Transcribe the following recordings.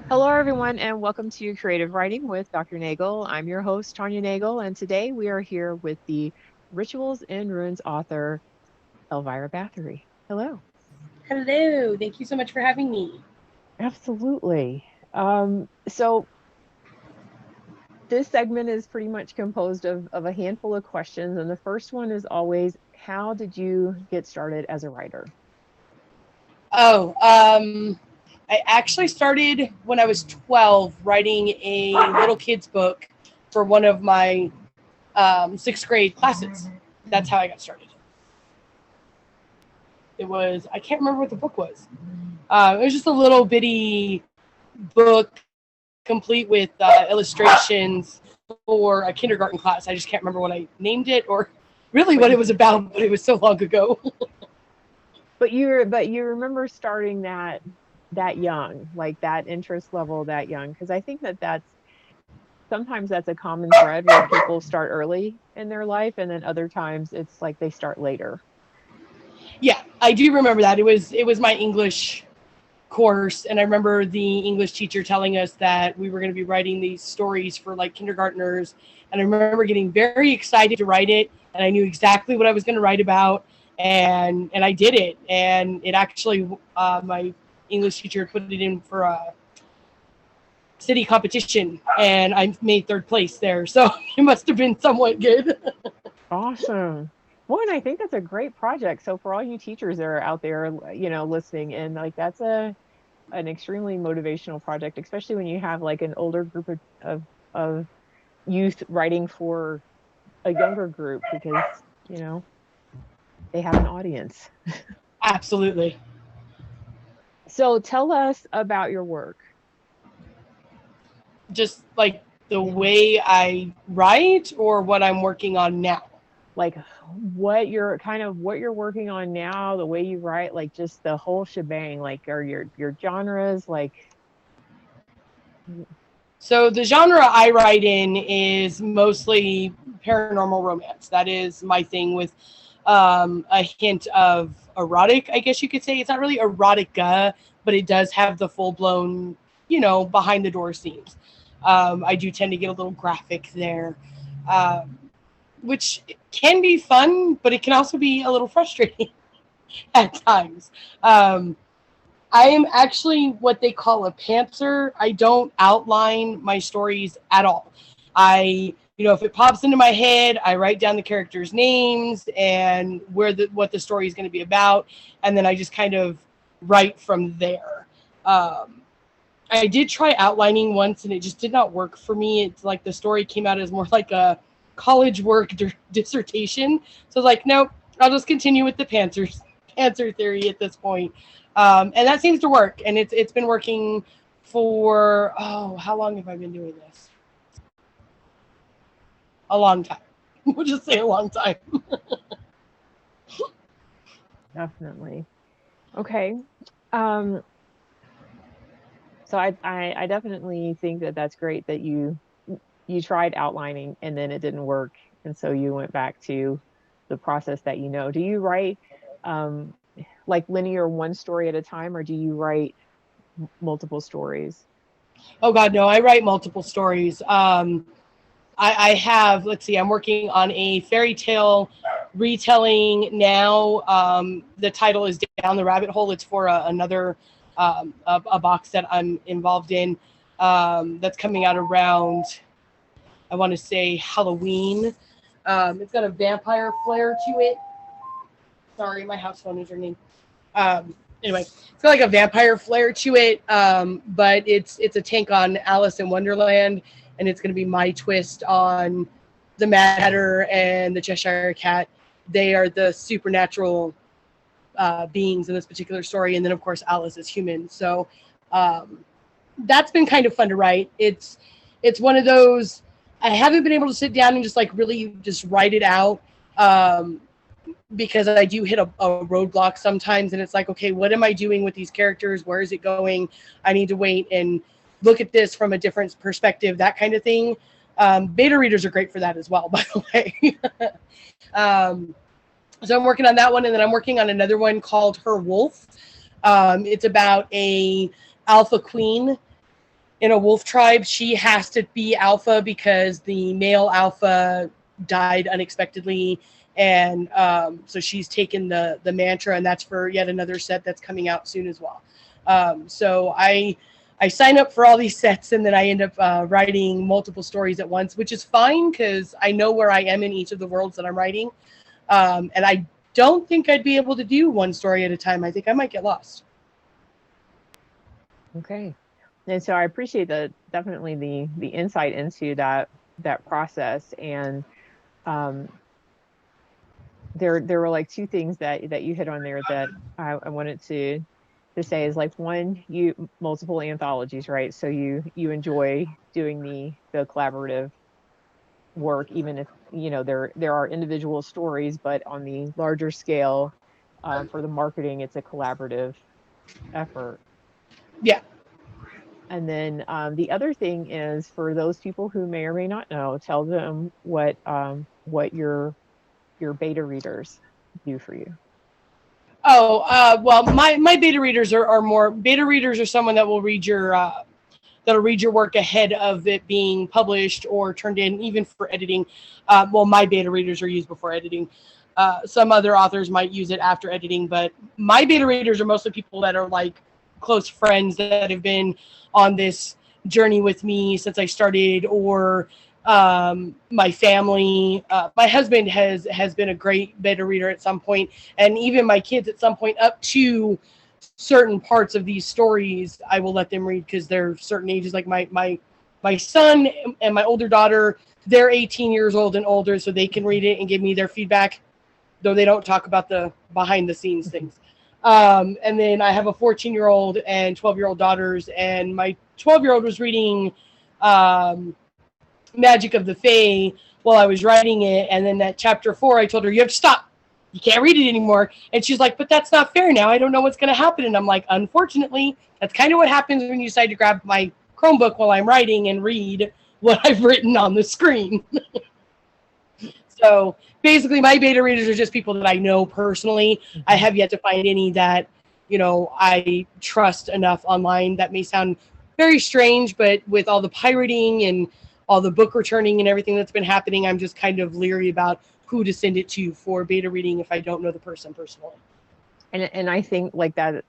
Hello, everyone, and welcome to Creative Writing with Dr. Nagel. I'm your host, Tanya Nagel, and today we are here with the Rituals and Runes author, Elvira Bathory. Hello. Hello, thank you so much for having me. Absolutely. So this segment is pretty much composed of a handful of questions, and the first one is always, how did you get started as a writer? Oh, I actually started when I was 12 writing a little kid's book for one of my sixth grade classes. That's how I got started. I can't remember what the book was. It was just a little bitty book complete with illustrations for a kindergarten class. I just can't remember what I named it or really But what you, it was about, but it was so long ago. but you remember starting that young, like that interest level that young, because I think that's sometimes that's a common thread where people start early in their life and then other times it's like they start later. Yeah, I do remember that. It was my English course, and I remember the English teacher telling us that we were going to be writing these stories for like kindergartners, and I remember getting very excited to write it, and I knew exactly what I was going to write about, and I did it, and it actually my English teacher put it in for a city competition, and I made third place there, so it must have been somewhat good. Awesome. Well, and I think that's a great project. So for all you teachers that are out there, listening in, like that's a an extremely motivational project, especially when you have like an older group of youth writing for a younger group because, you know, they have an audience. Absolutely. So tell us about your work. Just like the way I write or what I'm working on now. Like what you're working on now, the way you write, like just the whole shebang, like are your genres like So the genre I write in is mostly paranormal romance. That is my thing with a hint of erotic, I guess you could say. It's not really erotica, but it does have the full blown, behind the door scenes. I do tend to get a little graphic there, um, which can be fun, but it can also be a little frustrating at times. Um, I am actually what they call a pantser. I don't outline my stories at all. If it pops into my head, I write down the characters' names and what the story is going to be about, and then I just kind of write from there. Um, I did try outlining once, and it just did not work for me. It's like the story came out as more like a college work dissertation. So I was like, nope, I'll just continue with the pantser theory at this point. And that seems to work, and it's been working for how long have I been doing this? A long time. We'll just say a long time. definitely. Okay. Um, so I definitely think that that's great that you tried outlining and then it didn't work, and so you went back to the process that you know. Do you write um like linear one story at a time, or do you write multiple stories? Oh God, no! I write multiple stories. I have, let's see, I'm working on a fairy tale retelling now. The title is Down the Rabbit Hole. It's for another a box that I'm involved in, that's coming out around, I want to say, Halloween. It's got a vampire flair to it. Sorry, my house phone is ringing. Anyway, it's got like a vampire flair to it, but it's a take on Alice in Wonderland, and it's going to be my twist on the Mad Hatter and the Cheshire Cat. They are the supernatural beings in this particular story, and then of course Alice is human. So um, that's been kind of fun to write. It's one of those, I haven't been able to sit down and just like really just write it out. Um, because I do hit a roadblock sometimes, and it's like, okay, what am I doing with these characters? Where is it going? I need to wait and look at this from a different perspective, that kind of thing. Beta readers are great for that as well, by the way. um, so I'm working on that one, and then I'm working on another one called Her Wolf. It's about a alpha queen in a wolf tribe. She has to be alpha because the male alpha died unexpectedly, and so she's taken the mantra, and that's for yet another set that's coming out soon as well. So I sign up for all these sets, and then I end up writing multiple stories at once, which is fine because I know where I am in each of the worlds that I'm writing. And I don't think I'd be able to do one story at a time. I think I might get lost. Okay. And so I appreciate definitely the insight into that process. And there were like two things that you hit on there that I wanted to say is like, one, you multiple anthologies, right? So you enjoy doing the collaborative work, even if there are individual stories, but on the larger scale, for the marketing, it's a collaborative effort. Yeah. And then the other thing is, for those people who may or may not know, tell them what your beta readers do for you. Oh, well, my beta readers are more beta readers are someone that will read your that'll read your work ahead of it being published or turned in, even for editing. Well, my beta readers are used before editing. Some other authors might use it after editing, but my beta readers are mostly people that are like close friends that have been on this journey with me since I started, or my family. My husband has been a great beta reader at some point, and even my kids at some point up to certain parts of these stories I will let them read because they're certain ages. Like my son and my older daughter, they're 18 years old and older, so they can read it and give me their feedback, though they don't talk about the behind the scenes things. And then I have a 14-year-old and 12-year-old daughters, and my 12-year-old was reading Magic of the Fae while I was writing it, and then at chapter 4 I told her, you have to stop, you can't read it anymore. And she's like, but that's not fair now, I don't know what's going to happen. And I'm like, unfortunately, that's kind of what happens when you decide to grab my Chromebook while I'm writing and read what I've written on the screen. So basically my beta readers are just people that I know personally. I have yet to find any that I trust enough online. That may sound very strange, but with all the pirating and all the book returning and everything that's been happening, I'm just kind of leery about who to send it to for beta reading if I don't know the person personally. And I think like that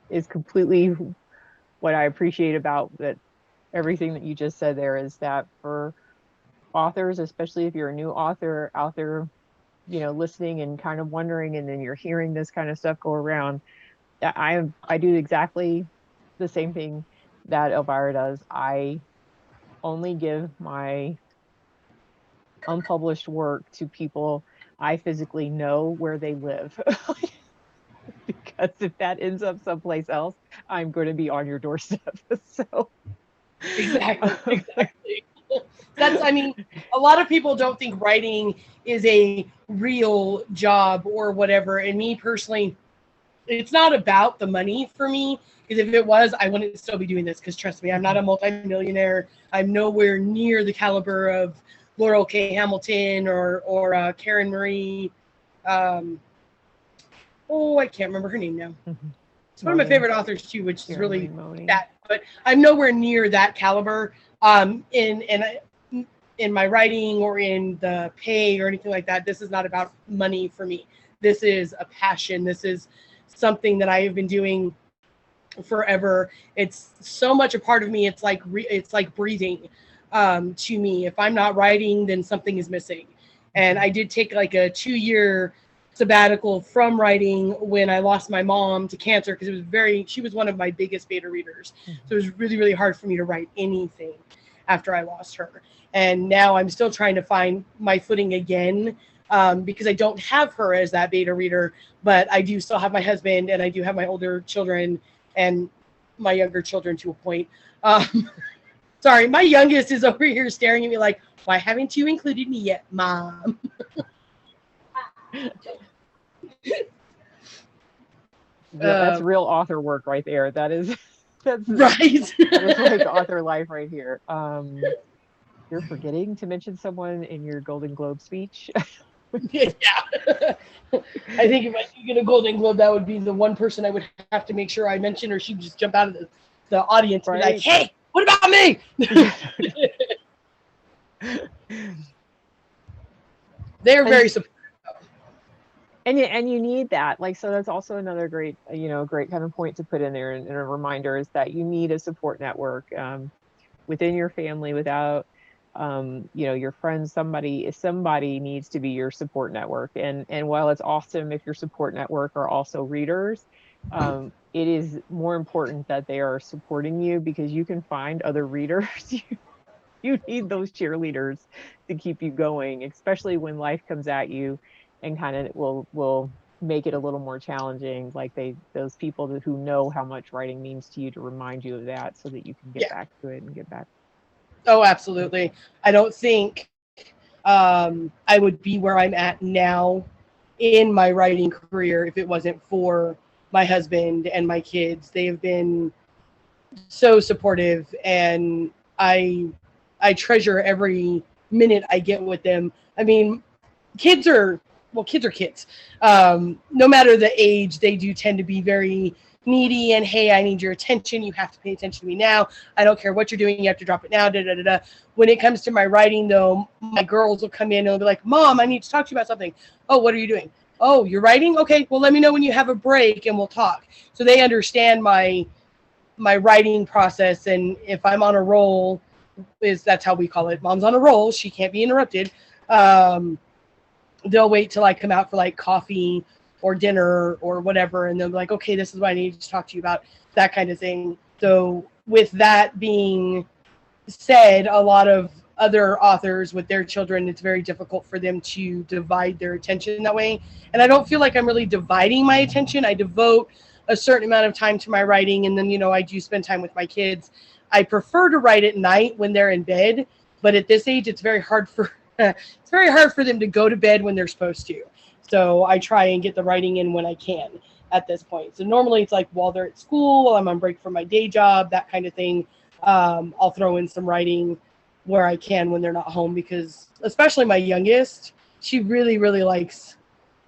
is completely what I appreciate about that. Everything that you just said there is that for authors, especially if you're a new author out there, listening and kind of wondering, and then you're hearing this kind of stuff go around, I do exactly the same thing that Elvira does. I only give my unpublished work to people I physically know where they live. Because if that ends up someplace else, I'm going to be on your doorstep. So exactly. I mean, a lot of people don't think writing is a real job or whatever. And me personally, it's not about the money for me. Because if it was, I wouldn't still be doing this. Because trust me, I'm not a multimillionaire. I'm nowhere near the caliber of Laurel K. Hamilton or Karen Marie. I can't remember her name now. It's one of my favorite authors too, which is really that. But I'm nowhere near that caliber. In my writing or in the pay or anything like that. This is not about money for me. This is a passion. This is something that I have been doing forever. It's so much a part of me. It's like breathing to me. If I'm not writing, then something is missing. And I did take like a 2-year sabbatical from writing when I lost my mom to cancer, because she was one of my biggest beta readers. So it was really, really hard for me to write anything after I lost her. And now I'm still trying to find my footing again, because I don't have her as that beta reader, but I do still have my husband, and I do have my older children and my younger children to a point. Sorry, my youngest is over here staring at me like, why haven't you included me yet, Mom? That's real author work right there. That's right. That's like author life right here. You're forgetting to mention someone in your Golden Globe speech. Yeah. I think if I do get a Golden Globe, that would be the one person I would have to make sure I mention, or she'd just jump out of this. the audience be like, Right. hey, what about me? They're And very supportive. and you need that. Like, so that's also another great, great kind of point to put in there, and a reminder is that you need a support network within your family, without your friends. Somebody needs to be your support network. And while it's awesome if your support network are also readers, it is more important that they are supporting you, because you can find other readers. You need those cheerleaders to keep you going, especially when life comes at you and kind of will make it a little more challenging. Like those people who know how much writing means to you, to remind you of that, so that you can get Yeah. back to it and get back. Oh, absolutely. I don't think I would be where I'm at now in my writing career if it wasn't for my husband and my kids. They have been so supportive, and I treasure every minute I get with them. I mean, kids are kids are kids. No matter the age, they do tend to be very needy and, hey, I need your attention. You have to pay attention to me now. I don't care what you're doing. You have to drop it now. Da, da, da, da. When it comes to my writing, though, my girls will come in and they'll be like, Mom, I need to talk to you about something. Oh, what are you doing? Oh, you're writing? Okay, well, let me know when you have a break and we'll talk. So they understand my writing process, and if I'm on a roll, that's how we call it. Mom's on a roll. She can't be interrupted. They'll wait till I come out for like coffee or dinner or whatever, and they'll be like, okay, this is what I need to talk to you about, that kind of thing. So with that being said, a lot of other authors with their children, it's very difficult for them to divide their attention that way. And I don't feel like I'm really dividing my attention. I devote a certain amount of time to my writing, and then, I do spend time with my kids. I prefer to write at night when they're in bed, but at this age, it's very hard for them to go to bed when they're supposed to. So I try and get the writing in when I can at this point. So normally it's like while they're at school, while I'm on break from my day job, that kind of thing. I'll throw in some writing where I can when they're not home, because especially my youngest, she really, really likes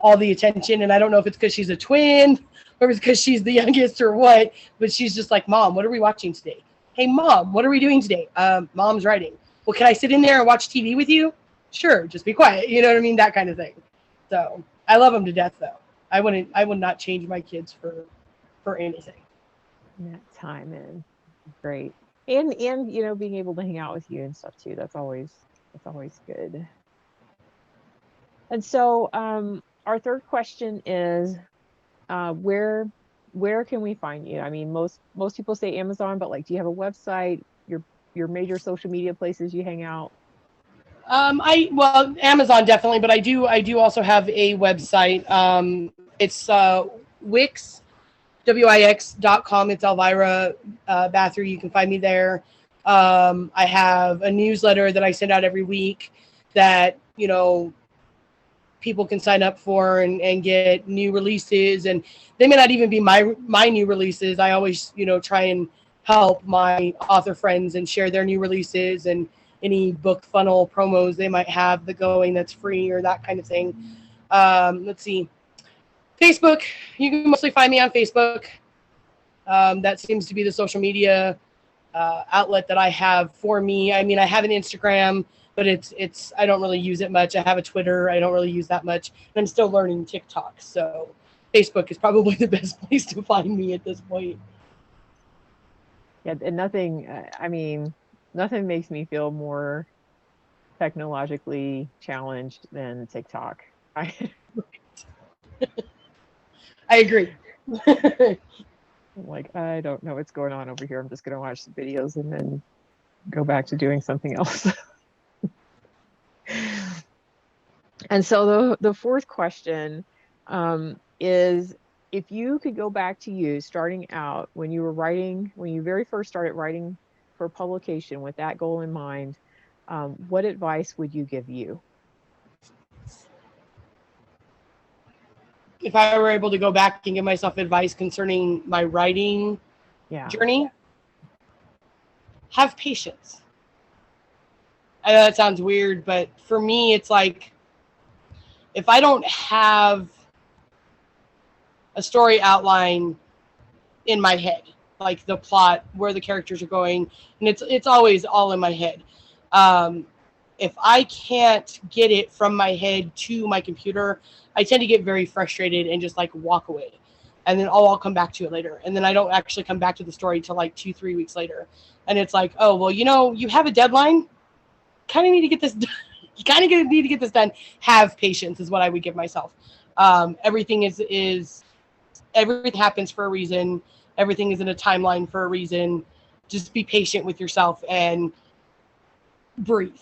all the attention. And I don't know if it's because she's a twin or it's because she's the youngest or what, but she's just like, Mom, what are we watching today? Hey, Mom, what are we doing today? Mom's writing. Well, can I sit in there and watch TV with you? Sure, just be quiet. You know what I mean? That kind of thing. So I love them to death, though. I would not change my kids for anything. That time in. Great. And being able to hang out with you and stuff too. That's always good. And so our third question is, where can we find you? I mean, most people say Amazon, but like, do you have a website, your major social media places you hang out? Amazon definitely, but I do also have a website. It's Wix, Wix.com. It's Elvira Bathory. You can find me there. I have a newsletter that I send out every week that, people can sign up for and get new releases. And they may not even be my new releases. I always, try and help my author friends and share their new releases and any book funnel promos they might have going that's free or that kind of thing. Let's see. Facebook, you can mostly find me on Facebook. That seems to be the social media outlet that I have for me. I mean, I have an Instagram, but it's I don't really use it much. I have a Twitter. I don't really use that much. And I'm still learning TikTok. So Facebook is probably the best place to find me at this point. Yeah, and nothing, nothing makes me feel more technologically challenged than TikTok. I agree. Like, I don't know what's going on over here. I'm just going to watch the videos and then go back to doing something else. And so the fourth question is, if you could go back to you starting out when you very first started writing for publication with that goal in mind, what advice would you give you? If I were able to go back and give myself advice concerning my writing journey, have patience. I know that sounds weird, but for me, it's like, if I don't have a story outline in my head, like the plot, where the characters are going, and it's always all in my head. Um, if I can't get it from my head to my computer, I tend to get very frustrated and just like walk away. And then I'll come back to it later. And then I don't actually come back to the story till like 2-3 weeks later. And it's like, oh, well, you have a deadline. Kind of need to get this done. You kind of need to get this done. Have patience is what I would give myself. Everything is everything happens for a reason. Everything is in a timeline for a reason. Just be patient with yourself and breathe.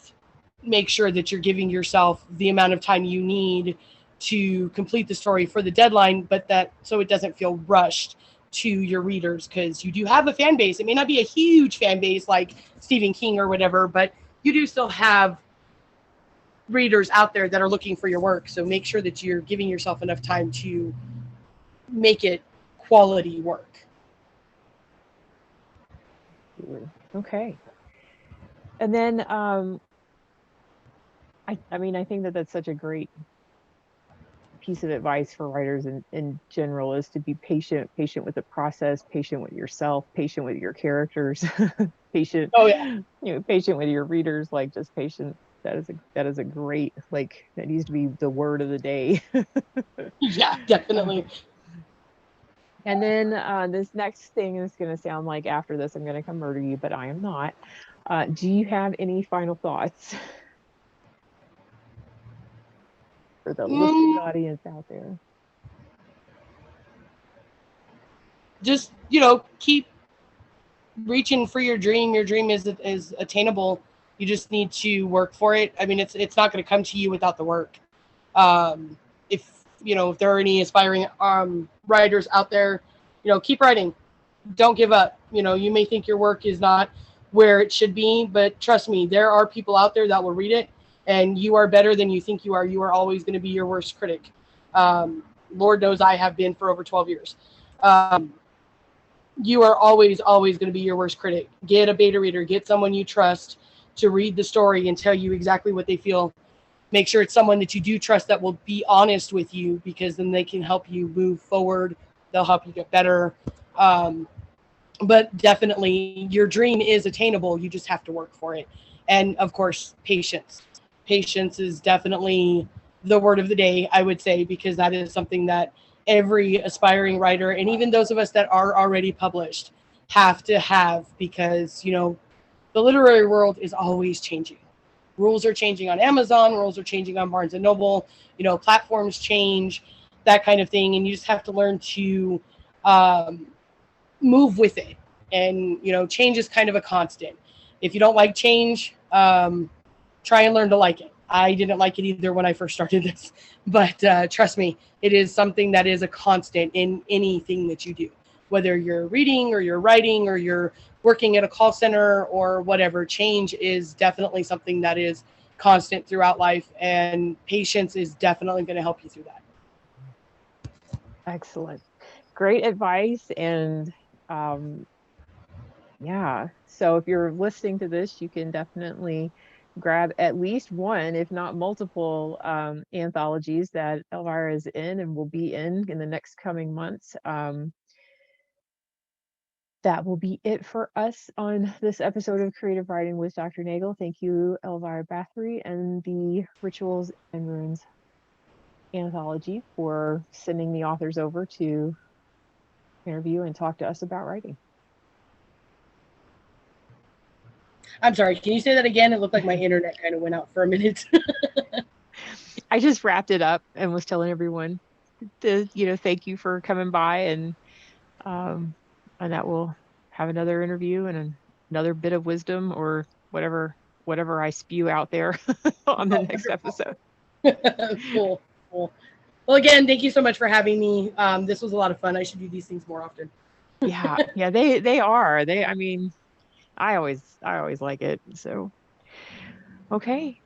Make sure that you're giving yourself the amount of time you need to complete the story for the deadline, but that so it doesn't feel rushed to your readers, because you do have a fan base. It may not be a huge fan base like Stephen King or whatever, but you do still have readers out there that are looking for your work. So make sure that you're giving yourself enough time to make it quality work. Okay. And then I mean, I think that that's such a great piece of advice for writers in general, is to be patient with the process, patient with yourself, patient with your characters, patient, Oh yeah, patient with your readers, like just patient. That is a great, like, that needs to be the word of the day. yeah, definitely. And then this next thing is going to sound like, after this, I'm going to come murder you, but I am not. Do you have any final thoughts for the listening Mm, audience out there? just keep reaching for your dream. Your dream is attainable. You just need to work for it. I mean, it's not going to come to you without the work. If if there are any aspiring writers out there, keep writing. Don't give up. You may think your work is not where it should be, but trust me, there are people out there that will read it, and you are better than you think you are. You are always going to be your worst critic. Lord knows I have been for over 12 years. You are always going to be your worst critic. Get a beta reader, get someone you trust to read the story and tell you exactly what they feel. Make sure it's someone that you do trust, that will be honest with you, because then they can help you move forward. They'll help you get better. But definitely your dream is attainable. You just have to work for it. And of course, patience. Patience is definitely the word of the day, I would say, because that is something that every aspiring writer, and even those of us that are already published, have to have, because the literary world is always changing. Rules are changing on Amazon, rules are changing on Barnes and Noble, platforms change, that kind of thing, and you just have to learn to move with it. And change is kind of a constant. If you don't like change, try and learn to like it. I didn't like it either when I first started this, but trust me, it is something that is a constant in anything that you do, whether you're reading or you're writing or you're working at a call center or whatever. Change is definitely something that is constant throughout life, and patience is definitely going to help you through that. Excellent. Great advice. And um, yeah, so if you're listening to this, you can definitely grab at least one, if not multiple, anthologies that Elvira is in and will be in the next coming months. That will be it for us on this episode of Creative Writing with Dr. Nagel. Thank you, Elvira Bathory and the Rituals and Runes anthology, for sending the authors over to interview and talk to us about writing. I'm sorry, can you say that again? It looked like my internet kind of went out for a minute. I just wrapped it up and was telling everyone to, thank you for coming by, um, and that we'll have another interview and another bit of wisdom, or whatever I spew out there on the next episode. Cool. Well, again, thank you so much for having me. This was a lot of fun. I should do these things more often. Yeah, they are. I mean, I always like it. So, okay.